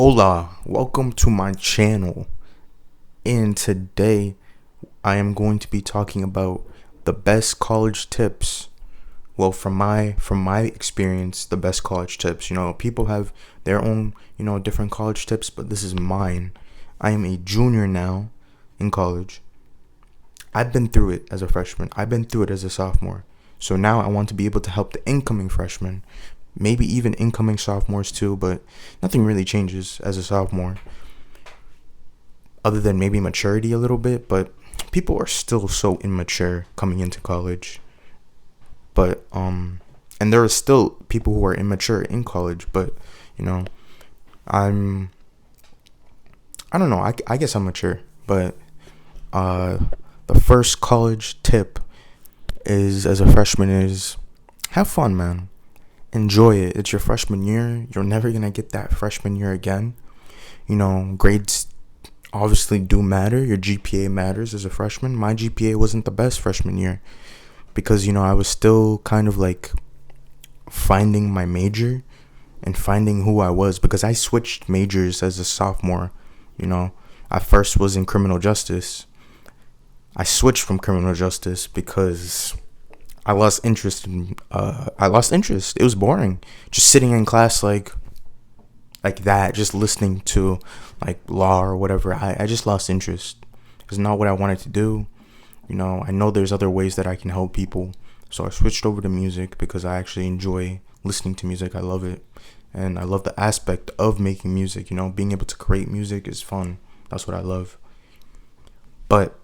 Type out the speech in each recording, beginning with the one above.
Hola, welcome to my channel. And today I am going to be talking about the best college tips. Well, from my experience, the best college tips. People have their own, different college tips, but this is mine. I am a junior now in college. I've been through it as a freshman. I've been through it as a sophomore. So now I want to be able to help the incoming freshmen, maybe even incoming sophomores too, but nothing really changes as a sophomore other than maybe maturity a little bit, but people are still so immature coming into college. But and there are still people who are immature in college, but you know, I'm I don't know, I guess I'm mature, but uh the first college tip is as a freshman is have fun, man. Enjoy it. It's your freshman year. You're never going to get that freshman year again. Grades obviously do matter. Your GPA matters as a freshman. My GPA wasn't the best freshman year because, I was still kind of like finding my major and finding who I was because I switched majors as a sophomore. I first was in criminal justice. I switched from criminal justice because I lost interest It was boring. Just sitting in class like that, just listening to like law or whatever. I just lost interest. It's not what I wanted to do. I know there's other ways that I can help people. So I switched over to music because I actually enjoy listening to music. I love it. And I love the aspect of making music. Being able to create music is fun. That's what I love. But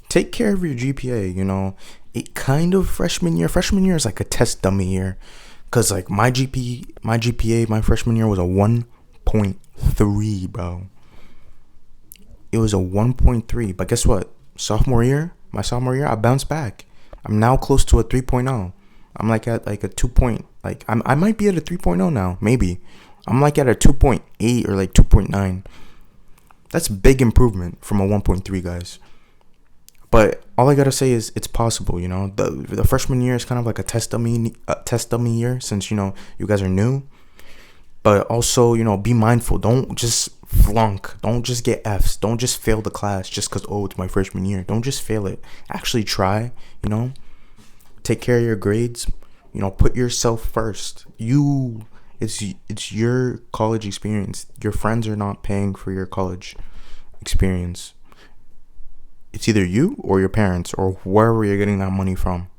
take care of your GPA. It kind of freshman year is like a test dummy year, cause like my GPA my freshman year was a 1.3, bro. It was a 1.3, but guess what? My sophomore year, I bounced back. I'm now close to a 3.0. I'm like at like a 2 point, like I might be at a 3.0 now, maybe. I'm like at a 2.8 or like 2.9. That's big improvement from a 1.3, guys. But all I gotta say is it's possible. The freshman year is kind of like a test dummy year since you guys are new. But also be mindful. Don't just flunk. Don't just get Fs. Don't just fail the class just because it's my freshman year. Don't just fail it. Actually try. Take care of your grades. Put yourself first. It's your college experience. Your friends are not paying for your college experience. It's either you or your parents or wherever you're getting that money from.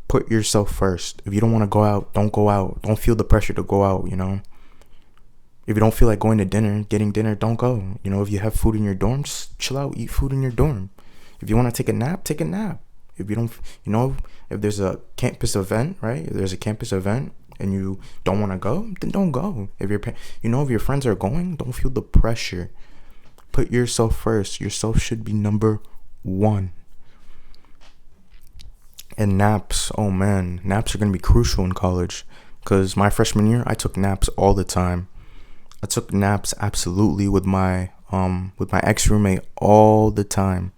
Put yourself first. If you don't want to go out, don't go out. Don't feel the pressure to go out. If you don't feel like going to getting dinner, don't go. If you have food in your dorm, just chill out, eat food in your dorm. If you want to take a nap, take a nap. If you don't, if there's a campus event, right? If there's a campus event and you don't want to go, then don't go. If your friends are going, don't feel the pressure. Put yourself first. Yourself should be number one. And naps, oh man, naps are going to be crucial in college. Because my freshman year, I took naps all the time. I took naps absolutely with my ex-roommate all the time.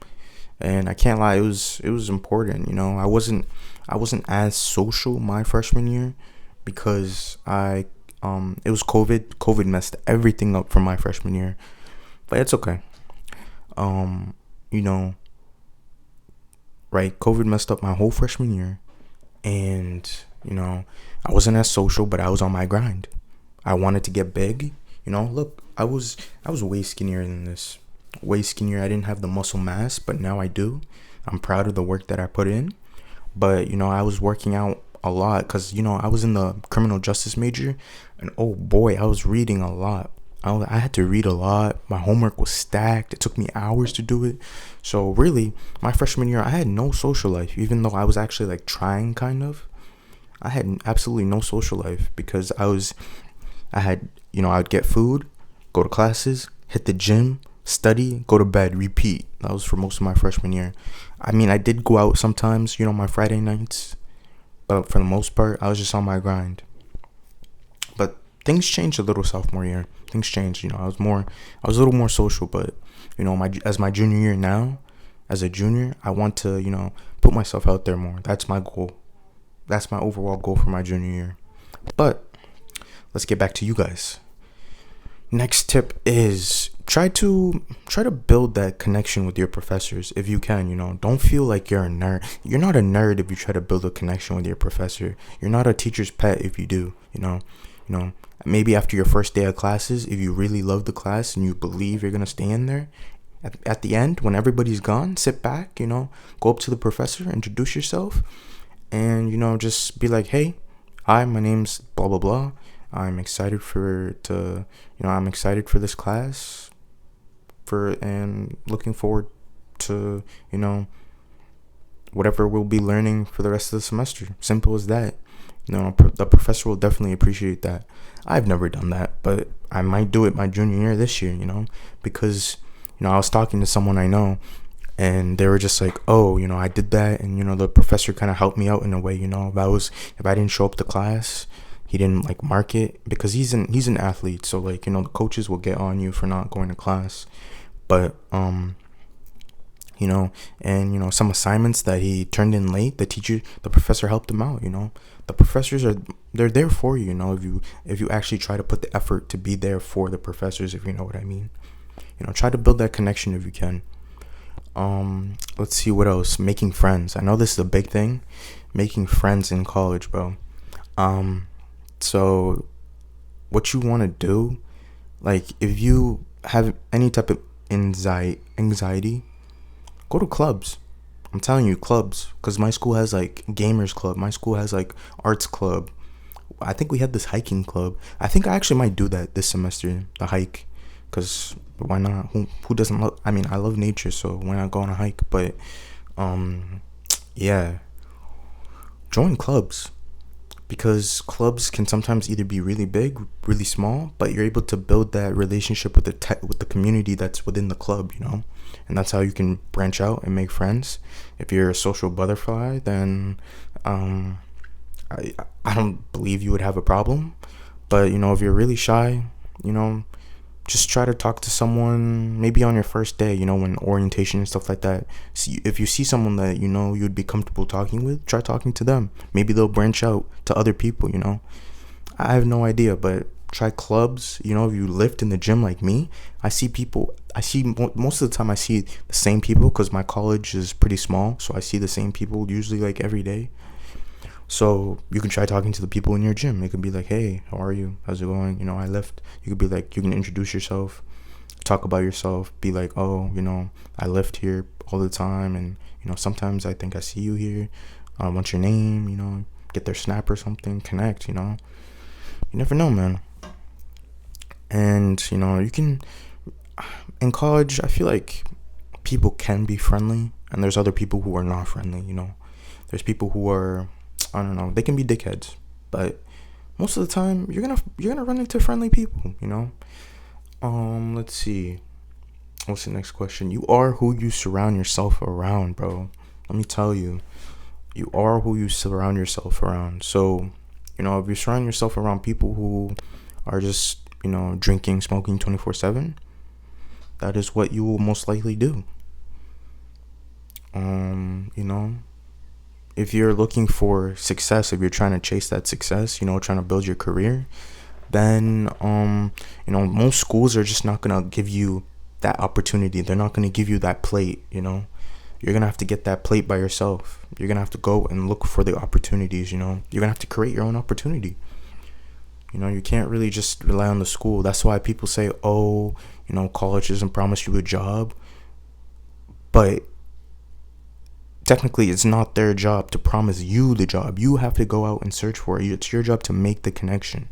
And I can't lie, it was important. I wasn't as social my freshman year because it was COVID. COVID messed everything up for my freshman year. But it's okay. Right? COVID messed up my whole freshman year. And, I wasn't as social, but I was on my grind. I wanted to get big. Look, I was way skinnier than this. Way skinnier. I didn't have the muscle mass, but now I do. I'm proud of the work that I put in. But, I was working out a lot because, I was in the criminal justice major. And, oh boy, I was reading a lot. I had to read a lot. My homework was stacked. It took me hours to do it. So really, my freshman year, I had no social life, even though I was actually like trying kind of. I had absolutely no social life because I'd get food, go to classes, hit the gym, study, go to bed, repeat. That was for most of my freshman year. I mean, I did go out sometimes, my Friday nights, but for the most part, I was just on my grind. But things changed a little sophomore year. Things changed. I was a little more social, but as my junior year now, as a junior, I want to put myself out there more. That's my goal. That's my overall goal for my junior year. But let's get back to you guys. Next tip is try to build that connection with your professors if you can. Don't feel like you're a nerd. You're not a nerd if you try to build a connection with your professor. You're not a teacher's pet if you do. Maybe after your first day of classes, if you really love the class and you believe you're gonna stay in there, at the end when everybody's gone, sit back. Go up to the professor, introduce yourself, and just be like, hey, hi, my name's blah blah blah. I'm excited I'm excited for this class, and looking forward to, whatever we'll be learning for the rest of the semester. Simple as that. The professor will definitely appreciate that. I've never done that, but I might do it my junior year this year, because, I was talking to someone I know, and they were just like, oh, I did that, and, the professor kind of helped me out in a way, if I didn't show up to class, he didn't like mark it, because he's an athlete, so like, the coaches will get on you for not going to class. But and some assignments that he turned in late, the professor helped him out. The professors they're there for you. If you actually try to put the effort to be there for the professors, if you know what I mean. Try to build that connection if you can. Let's see what else. Making friends. I know this is a big thing. Making friends in college, bro. So what you want to do, like, if you have any type of anxiety, go to clubs. I'm telling you, clubs, because my school has like gamers club, my school has like arts club. I think we had this hiking club. I think I actually might do that this semester, the hike, because why not? Who doesn't love? I mean, I love nature, so why not go on a hike? But yeah, join clubs, because clubs can sometimes either be really big, really small, but you're able to build that relationship with the community that's within the club, and that's how you can branch out and make friends. If you're a social butterfly, then I don't believe you would have a problem. But if you're really shy, just try to talk to someone, maybe on your first day, when orientation and stuff like that. If you see someone that you'd be comfortable talking with, try talking to them. Maybe they'll branch out to other people. I have no idea, but try clubs. If you lift in the gym like me, most of the time I see the same people, because my college is pretty small, so I see the same people usually like every day. So you can try talking to the people in your gym. It could be like, hey, how are you? How's it going? I lift. You could be like, you can introduce yourself, talk about yourself, be like, oh, I lift here all the time, and sometimes I think I see you here. What's your name? Get their snap or something, connect. You never know, man. And you can, in college, I feel like people can be friendly, and there's other people who are not friendly. There's people who are, I don't know, they can be dickheads, but most of the time you're gonna run into friendly people. Let's see, what's the next question? You are who you surround yourself around, bro. Let me tell you, you are who you surround yourself around. So if you surround yourself around people who are just drinking, smoking 24/7, that is what you will most likely do. If you're looking for success, if you're trying to chase that success, trying to build your career, then most schools are just not gonna give you that opportunity. They're not gonna give you that plate. You're gonna have to get that plate by yourself. You're gonna have to go and look for the opportunities. You're gonna have to create your own opportunity. You can't really just rely on the school. That's why people say, oh, college doesn't promise you a job, but technically it's not their job to promise you the job. You have to go out and search for it. It's your job to make the connection.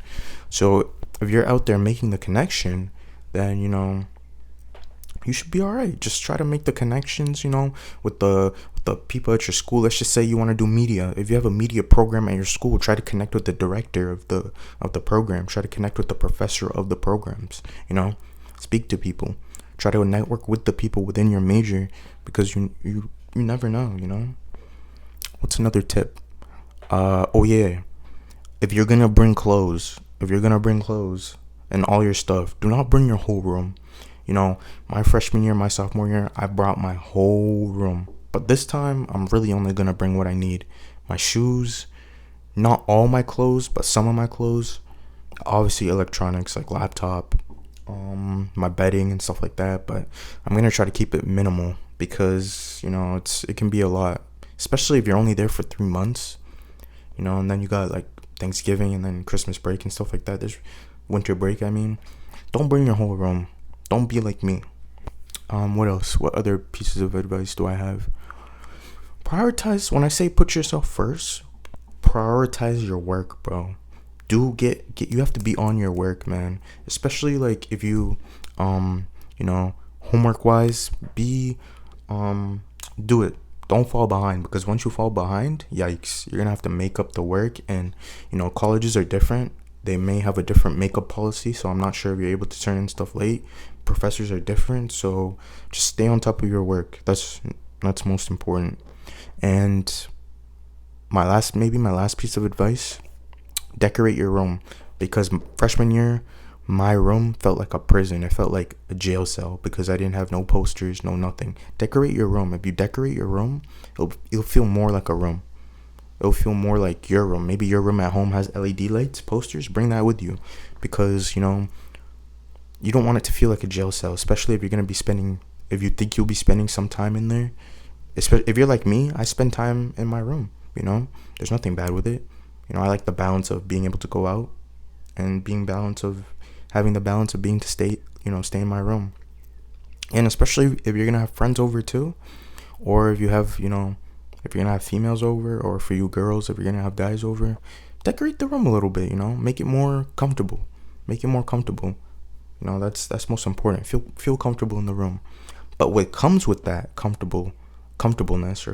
So if you're out there making the connection, then you should be all right. Just try to make the connections, with the people at your school. Let's just say you want to do media. If you have a media program at your school, try to connect with the director of the program. Try to connect with the professor of the programs. Speak to people. Try to network with the people within your major, because you never know. What's another tip? Oh yeah, if you're gonna bring clothes and all your stuff, do not bring your whole room. My freshman year, my sophomore year, I brought my whole room, but this time I'm really only gonna bring what I need: my shoes, not all my clothes, but some of my clothes. Obviously, electronics like laptop, my bedding and stuff like that. But I'm gonna try to keep it minimal because it can be a lot, especially if you're only there for 3 months. And then you got like Thanksgiving and then Christmas break and stuff like that. There's winter break. I mean, don't bring your whole room. Don't be like me. What else? What other pieces of advice do I have? Prioritize. When I say put yourself first, prioritize your work, bro. Get you have to be on your work, man. Especially like if you homework wise, do it. Don't fall behind, because once you fall behind, yikes, you're gonna have to make up the work. And colleges are different. They may have a different makeup policy, so I'm not sure if you're able to turn in stuff late. Professors are different, so just stay on top of your work. That's most important. And my last piece of advice: decorate your room, because freshman year, my room felt like a prison. It felt like a jail cell because I didn't have no posters, no nothing. Decorate your room. If you decorate your room, it'll feel more like a room. It'll feel more like your room. Maybe your room at home has LED lights, posters. Bring that with you, because you don't want it to feel like a jail cell, especially if you think you'll be spending some time in there. If you're like me, I spend time in my room. There's nothing bad with it. I like the balance of being able to go out and having the balance of being to stay in my room. And especially if you're gonna have friends over too, or if you have if you're gonna have females over, or for you girls, if you're gonna have guys over, decorate the room a little bit. Make it more comfortable. That's most important. Feel comfortable in the room. But what comes with that comfortableness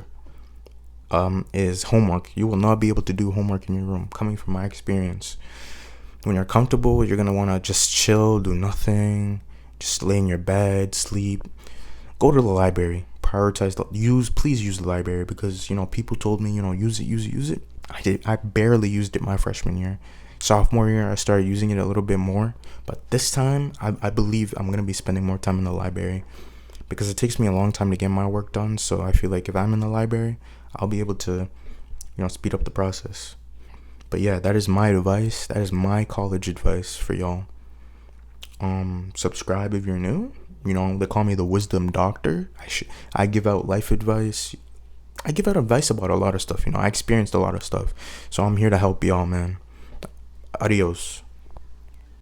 is homework. You will not be able to do homework in your room. Coming from my experience, when you're comfortable, you're gonna want to just chill, do nothing, just lay in your bed, sleep. Go to the library. Please use the library, because people told me use it. I barely used it my freshman year. Sophomore year, I started using it a little bit more, but this time I believe I'm gonna be spending more time in the library, because it takes me a long time to get my work done. So I feel like if I'm in the library, I'll be able to speed up the process. But yeah, that is my advice. That is my college advice for y'all. Subscribe if you're new. They call me the Wisdom Doctor. I give out life advice. I give out advice about a lot of stuff. I experienced a lot of stuff, so I'm here to help y'all, man. Adios.